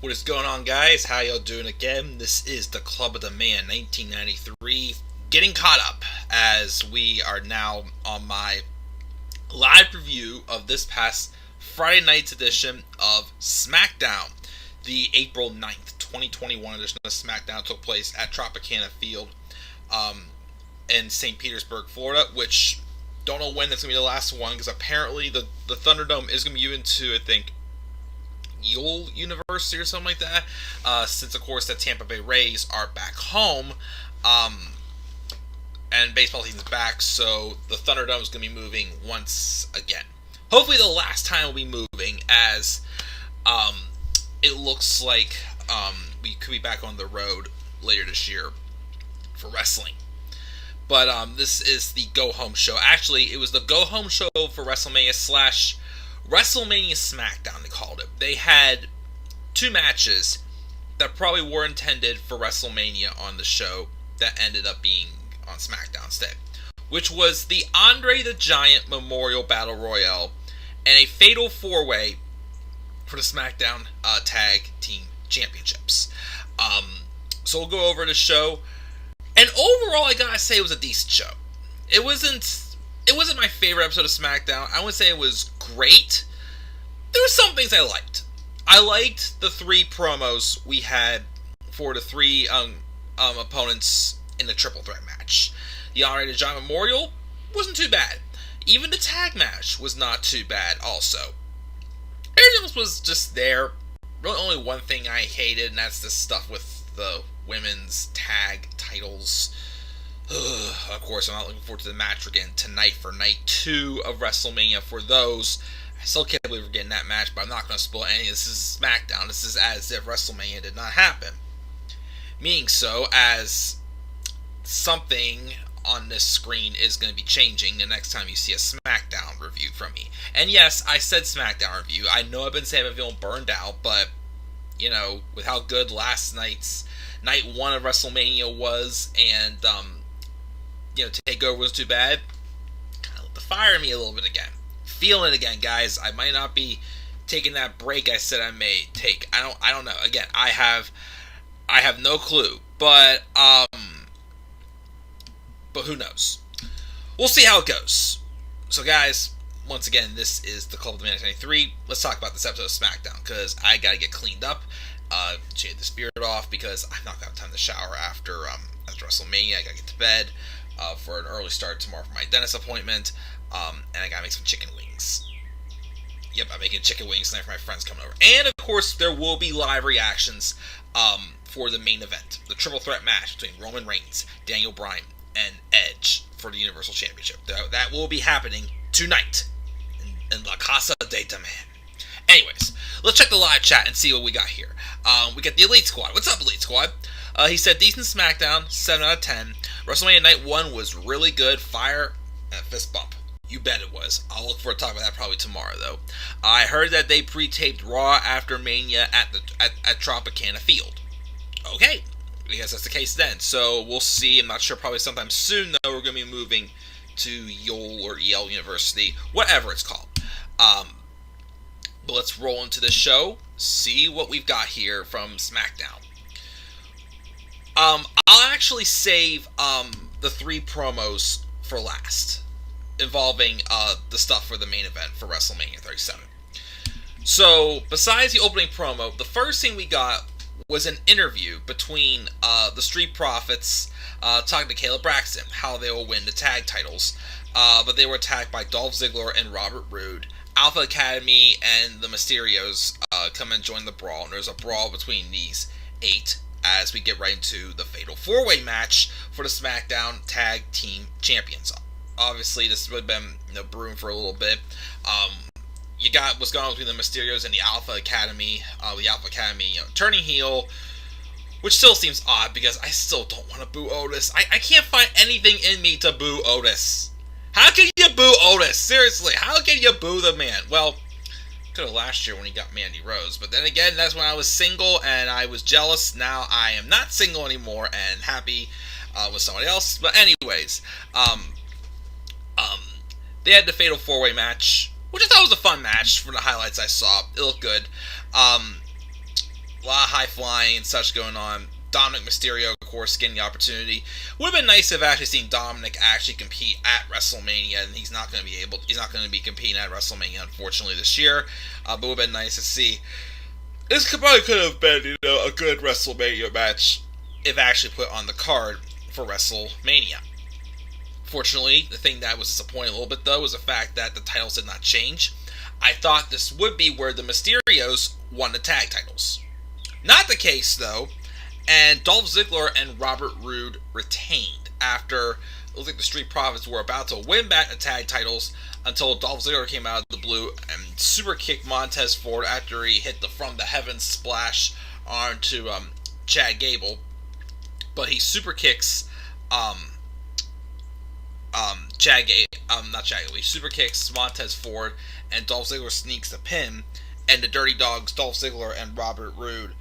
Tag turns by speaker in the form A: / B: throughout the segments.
A: What is going on, guys? How y'all doing again? This is the Club of the Man 1993. Getting caught up as we are now on my live review of this past Friday night's edition of Smackdown. The April 9th, 2021 edition of Smackdown took place at Tropicana Field in St. Petersburg, Florida, which don't know when that's going to be the last one, because apparently the ThunderDome is going to be moved into, I think, Yale University or something like that, since of course the Tampa Bay Rays are back home, and baseball season's back, so the ThunderDome is going to be moving once again. Hopefully the last time we'll be moving, as it looks like we could be back on the road later this year for wrestling. But this is the Go Home Show. Actually, it was the Go Home Show for WrestleMania / WrestleMania Smackdown, they called it. They had two matches that probably were intended for WrestleMania on the show that ended up being on SmackDown instead, which was the Andre the Giant Memorial Battle Royale and a Fatal 4-Way for the SmackDown Tag Team Championships. So we'll go over the show, and overall, I gotta say it was a decent show. It wasn't my favorite episode of SmackDown. I wouldn't say it was great. There were some things I liked. I liked the three promos we had for the three opponents in the triple threat match. The Andre the Giant Memorial wasn't too bad. Even the tag match was not too bad also. Everything else was just there. Really only one thing I hated, and that's the stuff with the women's tag titles. Of course, I'm not looking forward to the match we're getting tonight for night 2 of WrestleMania. For those, I still can't believe we're getting that match, but I'm not going to spoil any. This is SmackDown. This is as if WrestleMania did not happen. Meaning so, as something on this screen is going to be changing the next time you see a SmackDown review from me. And yes, I said SmackDown review. I know I've been saying I'm feeling burned out, but, you know, with how good last night's night 1 of WrestleMania was, and, TakeOver was too bad, kind of lit the fire in me a little bit again. Feeling it again, guys. I might not be taking that break I said I may take. I don't know. Again, I have no clue, but who knows? We'll see how it goes. So, guys, once again, this is the Club of the Man 93. Let's talk about this episode of SmackDown, because I gotta get cleaned up, shave the spirit off, because I've not got time to shower after WrestleMania. I gotta get to bed for an early start tomorrow for my dentist appointment, and I gotta make some chicken wings. Yep, I'm making chicken wings tonight for my friends coming over. And, of course, there will be live reactions for the main event, the triple threat match between Roman Reigns, Daniel Bryan, and Edge for the Universal Championship. That will be happening tonight in La Casa de Man. Anyways, let's check the live chat and see what we got here. We got the Elite Squad. What's up, Elite Squad? He said, decent SmackDown, 7 out of 10. WrestleMania Night 1 was really good. Fire and a fist bump. You bet it was. I'll look forward to talking about that probably tomorrow, though. I heard that they pre-taped Raw after Mania at Tropicana Field. Okay, I guess that's the case then. So we'll see. I'm not sure. Probably sometime soon, though, we're going to be moving to Yale or Yale University, whatever it's called. But let's roll into the show, see what we've got here from SmackDown. I'll actually save the three promos for last, involving the stuff for the main event for WrestleMania 37. So, besides the opening promo, the first thing we got was an interview between the Street Profits talking to Caleb Braxton, how they will win the tag titles. But they were attacked by Dolph Ziggler and Robert Roode. Alpha Academy and the Mysterios come and join the brawl, and there's a brawl between these 8 as we get right into the Fatal 4-Way match for the SmackDown Tag Team Champions. Obviously, this has been brewing for a little bit. You got what's going on between the Mysterios and the Alpha Academy. The Alpha Academy turning heel, which still seems odd because I still don't want to boo Otis. I can't find anything in me to boo Otis. How can you boo Otis? Seriously, how can you boo the man? Well, could have last year when he got Mandy Rose, but then again, that's when I was single and I was jealous. Now I am not single anymore and happy with somebody else. But anyways, they had the Fatal 4-Way match, which I thought was a fun match from the highlights I saw. It looked good. A lot lot of high flying and such going on. Dominic Mysterio, of course, getting the opportunity. Would have been nice if actually seen Dominic actually compete at WrestleMania, and he's not going to be competing at WrestleMania, unfortunately, this year. But it would have been nice to see. This probably could have been, a good WrestleMania match if actually put on the card for WrestleMania. Fortunately, the thing that was disappointing a little bit, though, was the fact that the titles did not change. I thought this would be where the Mysterios won the tag titles. Not the case, though, and Dolph Ziggler and Robert Roode retained after it looked like the Street Profits were about to win back the tag titles until Dolph Ziggler came out of the blue and super kicked Montez Ford after he hit the From the Heavens splash onto Chad Gable. But he super kicks he super kicks Montez Ford, and Dolph Ziggler sneaks the pin, and the Dirty Dogs, Dolph Ziggler and Robert Roode,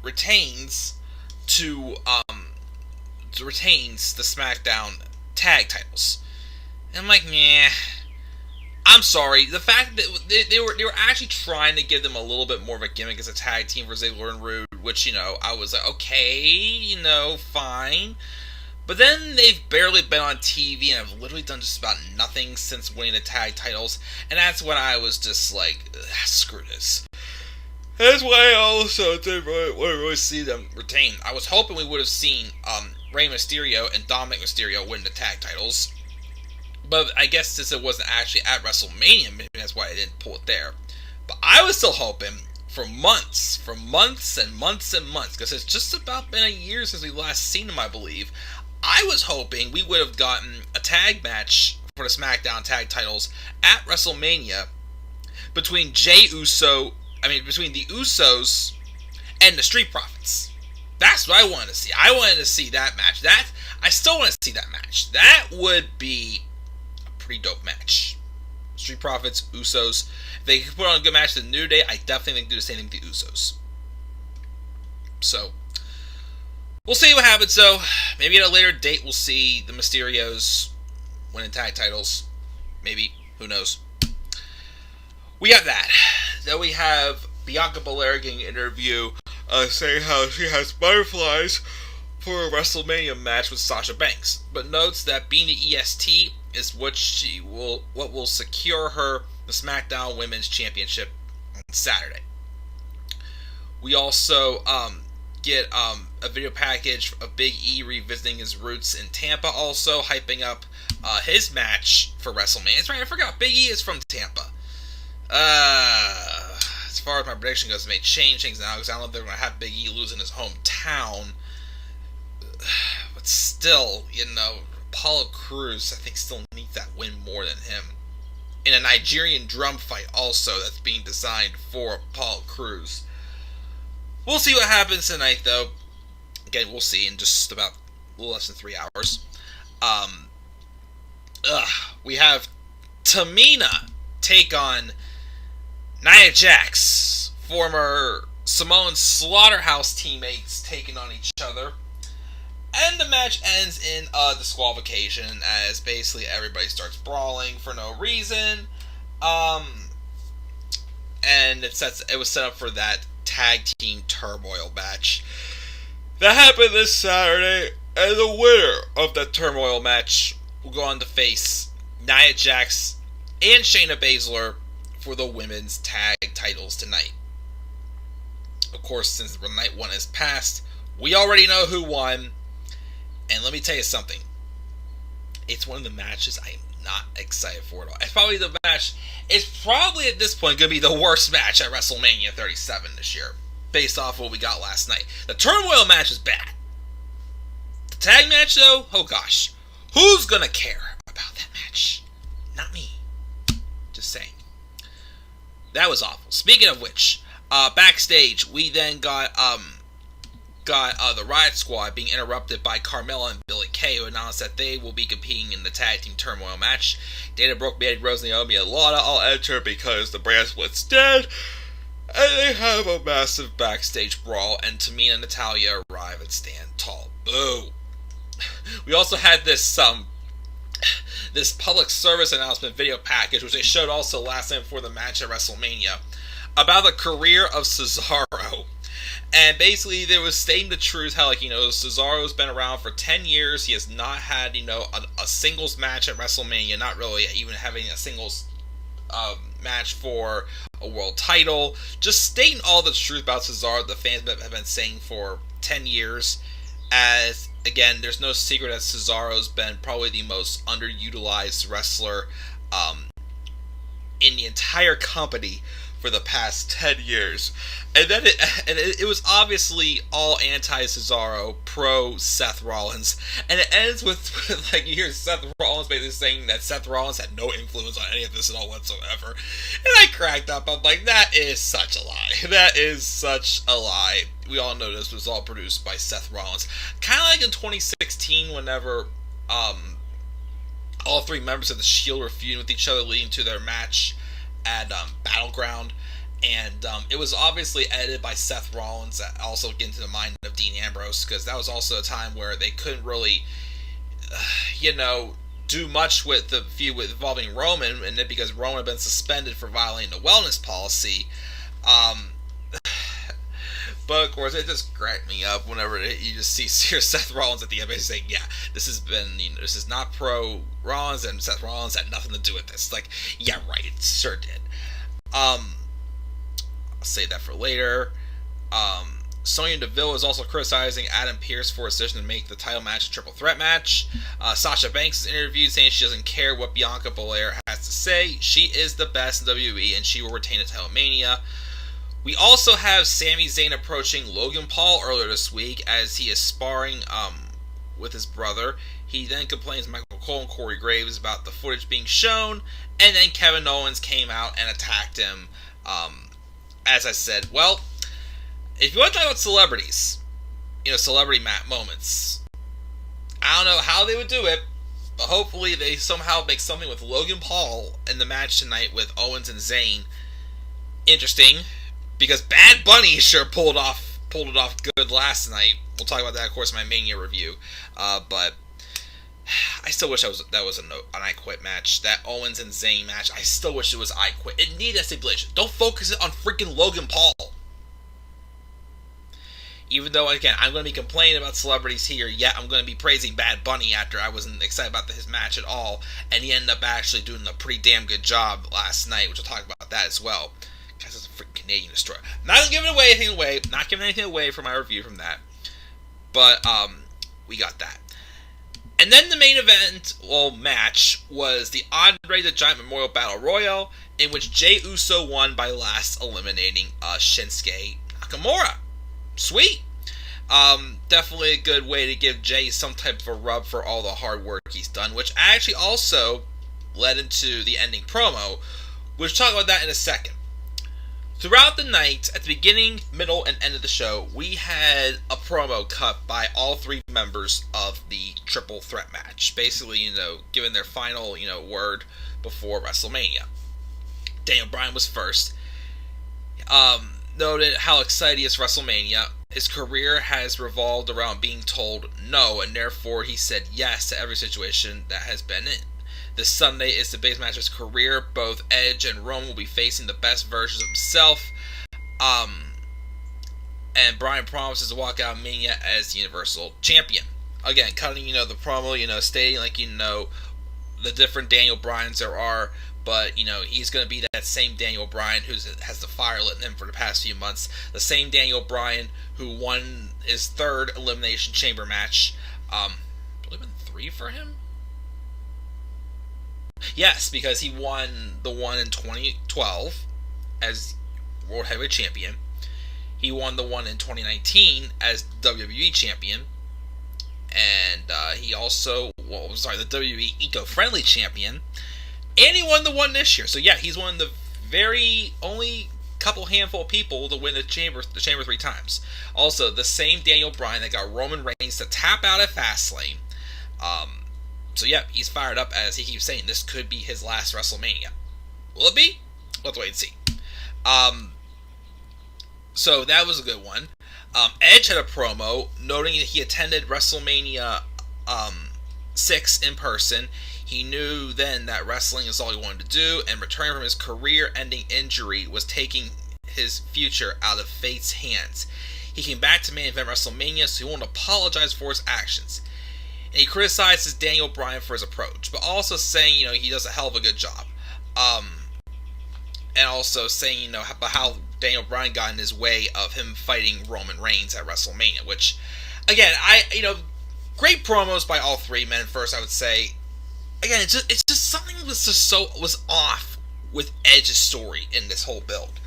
A: retains the SmackDown tag titles. And I'm like, nah. I'm sorry. The fact that they were actually trying to give them a little bit more of a gimmick as a tag team for Ziggler and Roode, which, I was like, okay, fine. But then they've barely been on TV and have literally done just about nothing since winning the tag titles. And that's when I was just like, screw this. That's why I also didn't really see them retain. I was hoping we would have seen Rey Mysterio and Dominic Mysterio win the tag titles. But I guess since it wasn't actually at WrestleMania, maybe that's why I didn't pull it there. But I was still hoping for months and months, because it's just about been a year since we last seen them, I believe. I was hoping we would have gotten a tag match for the SmackDown tag titles at WrestleMania between between the Usos and the Street Profits. That's what I wanted to see. I wanted to see that match. I still want to see that match. That would be a pretty dope match. Street Profits, Usos. If they could put on a good match to the New Day, I definitely think do the same thing to the Usos. So, we'll see what happens, though. Maybe at a later date we'll see the Mysterios winning tag titles. Maybe. Who knows? We got that. Then we have Bianca Belair getting an interview saying how she has butterflies for a WrestleMania match with Sasha Banks, but notes that being the EST is what will secure her the SmackDown Women's Championship on Saturday. We also get a video package of Big E revisiting his roots in Tampa, also hyping up his match for WrestleMania. That's right, I forgot. Big E is from Tampa. As far as my prediction goes, it may change things now because I don't know if they're going to have Big E lose in his hometown. But still, Apollo Crews, I think, still needs that win more than him. In a Nigerian drum fight also that's being designed for Apollo Crews. We'll see what happens tonight, though. Again, we'll see in just about a little less than 3 hours. We have Tamina take on Nia Jax, former Samoan Slaughterhouse teammates taking on each other. And the match ends in a disqualification as basically everybody starts brawling for no reason. And it was set up for that tag team turmoil match that happened this Saturday. And the winner of that turmoil match will go on to face Nia Jax and Shayna Baszler for the women's tag titles tonight. Of course, since night one has passed, we already know who won. And let me tell you something. It's one of the matches I am not excited for at all. It's probably at this point going to be the worst match at WrestleMania 37 this year, based off what we got last night. The turmoil match is bad. The tag match, though, oh gosh. Who's going to care about that match? Not me. Just saying. That was awful. Speaking of which, backstage, we then got the Riot Squad being interrupted by Carmella and Billie Kay, who announced that they will be competing in the tag team turmoil match. Dana Brooke, Mandy Rose, Naomi, and Lana all enter because the brand split's dead, and they have a massive backstage brawl, and Tamina and Natalya arrive and stand tall. Boo! We also had this public service announcement video package, which they showed also last night before the match at WrestleMania. about the career of Cesaro. And basically, they was stating the truth how, Cesaro's been around for 10 years. He has not had, a singles match at WrestleMania, not really even having a singles match for a world title. Just stating all the truth about Cesaro the fans have been saying for 10 years. As, again, there's no secret that Cesaro's been probably the most underutilized wrestler in the entire company for the past 10 years. And then it was obviously all anti-Cesaro, pro-Seth Rollins. And it ends with you hear Seth Rollins basically saying that Seth Rollins had no influence on any of this at all whatsoever. And I cracked up. I'm like, that is such a lie. That is such a lie. We all know this was all produced by Seth Rollins. Kind of like in 2016 whenever all three members of the Shield were feuding with each other leading to their match at Battleground. And it was obviously edited by Seth Rollins, also getting to the mind of Dean Ambrose, because that was also a time where they couldn't really, do much with the feud involving Roman, and then because Roman had been suspended for violating the wellness policy. But of course, it just cracked me up whenever you just see Seth Rollins at the end saying, "Yeah, this is not pro Rollins, and Seth Rollins had nothing to do with this." Like, yeah, right, it sure did. I'll save that for later. Sonya Deville is also criticizing Adam Pearce for his decision to make the title match a triple threat match. Sasha Banks is interviewed saying she doesn't care what Bianca Belair has to say. She is the best in WWE, and she will retain the title Mania. We also have Sami Zayn approaching Logan Paul earlier this week as he is sparring with his brother. He then complains to Michael Cole and Corey Graves about the footage being shown, and then Kevin Owens came out and attacked him. As I said, well, if you want to talk about celebrities, celebrity moments, I don't know how they would do it, but hopefully they somehow make something with Logan Paul in the match tonight with Owens and Zayn interesting, because Bad Bunny sure pulled it off good last night. We'll talk about that, of course, in my Mania review. But I still wish that was an I Quit match. That Owens and Zayn match, I still wish it was I Quit. It needed a stipulation. Don't focus it on freaking Logan Paul. Even though, again, I'm going to be complaining about celebrities here, yet I'm going to be praising Bad Bunny after I wasn't excited about his match at all, and he ended up actually doing a pretty damn good job last night, which we'll talk about that as well. Guys, that's a freaking Canadian destroyer. Not giving anything away for my review from that. But, we got that. And then the main event, match, was the Andre the Giant Memorial Battle Royal, in which Jey Uso won by last eliminating Shinsuke Nakamura. Sweet. Definitely a good way to give Jey some type of a rub for all the hard work he's done, which actually also led into the ending promo. We'll talk about that in a second. Throughout the night, at the beginning, middle, and end of the show, we had a promo cut by all three members of the triple threat match. Basically, giving their final, word before WrestleMania. Daniel Bryan was first. Noted how excited he is for WrestleMania. His career has revolved around being told no, and therefore he said yes to every situation that has been in. This Sunday is the biggest match of his career. Both Edge and Roman will be facing the best versions of himself. And Bryan promises to walk out of Mania as the Universal Champion. Again, cutting, the promo, stating, the different Daniel Bryans there are. But, he's going to be that same Daniel Bryan who has the fire lit in him for the past few months. The same Daniel Bryan who won his third Elimination Chamber match. Really been 3 for him? Yes, because he won the one in 2012 as World Heavyweight Champion. He won the one in 2019 as WWE Champion. And he also, the WWE Eco-Friendly Champion. And he won the one this year. So yeah, he's one of the very only handful of people to win the Chamber 3 times. Also, the same Daniel Bryan that got Roman Reigns to tap out at Fastlane. So yeah, he's fired up as he keeps saying this could be his last WrestleMania. Will it be? We'll have to wait and see. So that was a good one. Edge had a promo noting that he attended WrestleMania 6 in person. He knew then that wrestling is all he wanted to do, and returning from his career-ending injury was taking his future out of fate's hands. He came back to main event WrestleMania, so he won't apologize for his actions. And he criticizes Daniel Bryan for his approach, but also saying, he does a hell of a good job. And also saying, about how Daniel Bryan got in his way of him fighting Roman Reigns at WrestleMania, which, again, great promos by all three men. First, I would say, again, it's just something was off with Edge's story in this whole build.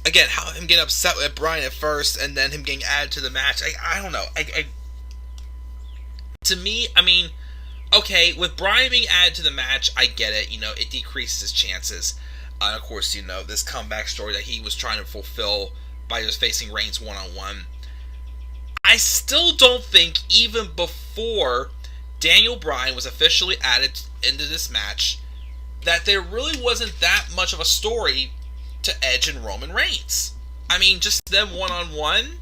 A: Again, how him getting upset with Bryan at first, and then him getting added to the match. I don't know. To me, okay, with Bryan being added to the match, I get it. It decreases his chances. And of course, this comeback story that he was trying to fulfill by just facing Reigns one-on-one. I still don't think, even before Daniel Bryan was officially added into this match, that there really wasn't that much of a story to Edge and Roman Reigns. Just them one-on-one,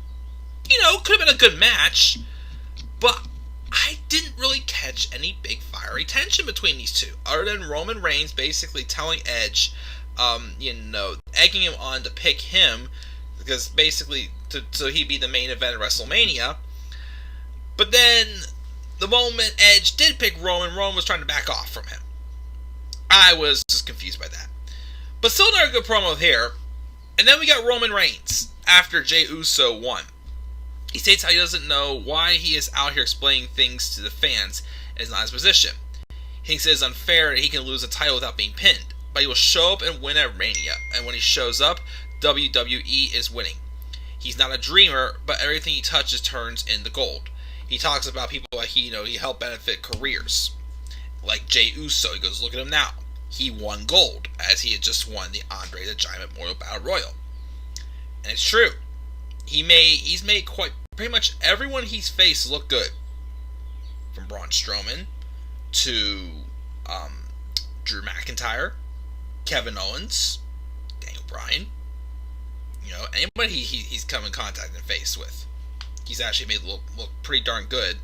A: could have been a good match, but I didn't really catch any big fiery tension between these two, other than Roman Reigns basically telling Edge, egging him on to pick him, because basically, so he'd be the main event at WrestleMania. But then, the moment Edge did pick Roman was trying to back off from him. I was just confused by that. But still not a good promo here. And then we got Roman Reigns, after Jey Uso won. He states how he doesn't know why he is out here explaining things to the fans, and is not his position. He thinks it is unfair that he can lose a title without being pinned, but he will show up and win at Mania, and when he shows up, WWE is winning. He's not a dreamer, but everything he touches turns into gold. He talks about people that he helped benefit careers, like Jey Uso. He goes, look at him now. He won gold, as he had just won the Andre the Giant Memorial Battle Royal. And it's true. He's made pretty much everyone he's faced look good. From Braun Strowman to Drew McIntyre, Kevin Owens, Daniel Bryan. Anybody he's come in contact and faced with, he's actually made look pretty darn good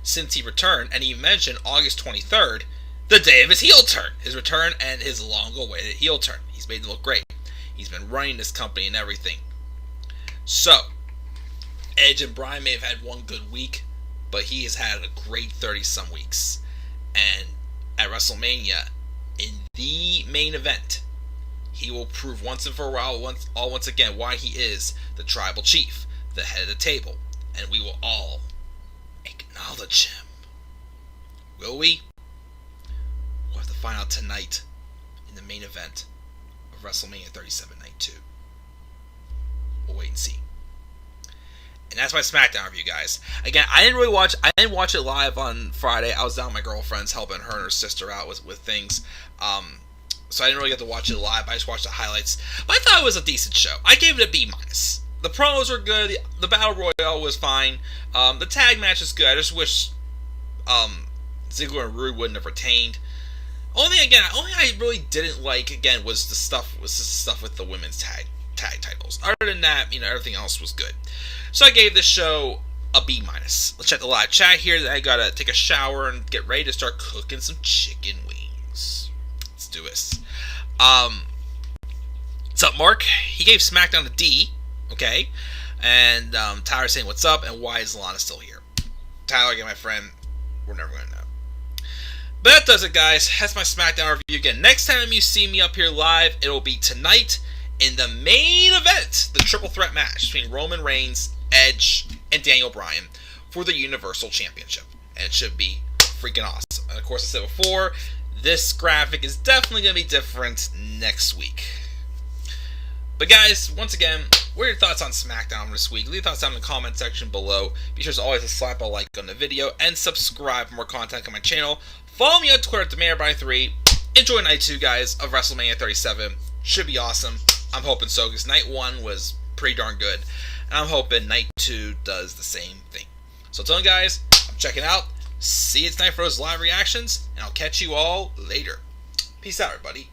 A: since he returned. And he mentioned August 23rd, the day of his heel turn. His return and his long-awaited heel turn. He's made it look great. He's been running this company and everything. So, Edge and Bryan may have had one good week, but he has had a great 30-some weeks. And at WrestleMania, in the main event, he will prove once and for all, once again, why he is the tribal chief, the head of the table. And we will all acknowledge him. Will we? We'll have to find out tonight in the main event of WrestleMania 37 Night 2. We'll wait and see. And that's my SmackDown review, guys. Again, I didn't watch it live on Friday. I was down at my girlfriend's helping her and her sister out with things. So I didn't really get to watch it live. I just watched the highlights. But I thought it was a decent show. I gave it a B-. The promos were good. The Battle Royale was fine. The tag match is good. I just wish Ziggler and Rude wouldn't have retained. Only thing I really didn't like, again, was the stuff with the women's tag titles. Other than that, everything else was good. So I gave this show a B-. Let's check the live chat here. I gotta take a shower and get ready to start cooking some chicken wings. Let's do this. What's up, Mark? He gave SmackDown a D. Okay. And Tyler's saying what's up and why is Lana still here? Tyler, again, my friend, we're never gonna know. But that does it, guys. That's my SmackDown review. Again, next time you see me up here live, it'll be tonight in the main event, the triple threat match between Roman Reigns, Edge, and Daniel Bryan for the Universal Championship. And it should be freaking awesome. And of course, I said before, this graphic is definitely going to be different next week. But guys, once again, what are your thoughts on SmackDown this week? Leave your thoughts down in the comment section below. Be sure as always to slap a like on the video and subscribe for more content on my channel. Follow me on Twitter at TheMayorBryan3. Enjoy night 2, guys, of WrestleMania 37. Should be awesome. I'm hoping so, because night 1 was pretty darn good. And I'm hoping night 2 does the same thing. So until then, guys, I'm checking out. See you tonight for those live reactions, and I'll catch you all later. Peace out, everybody.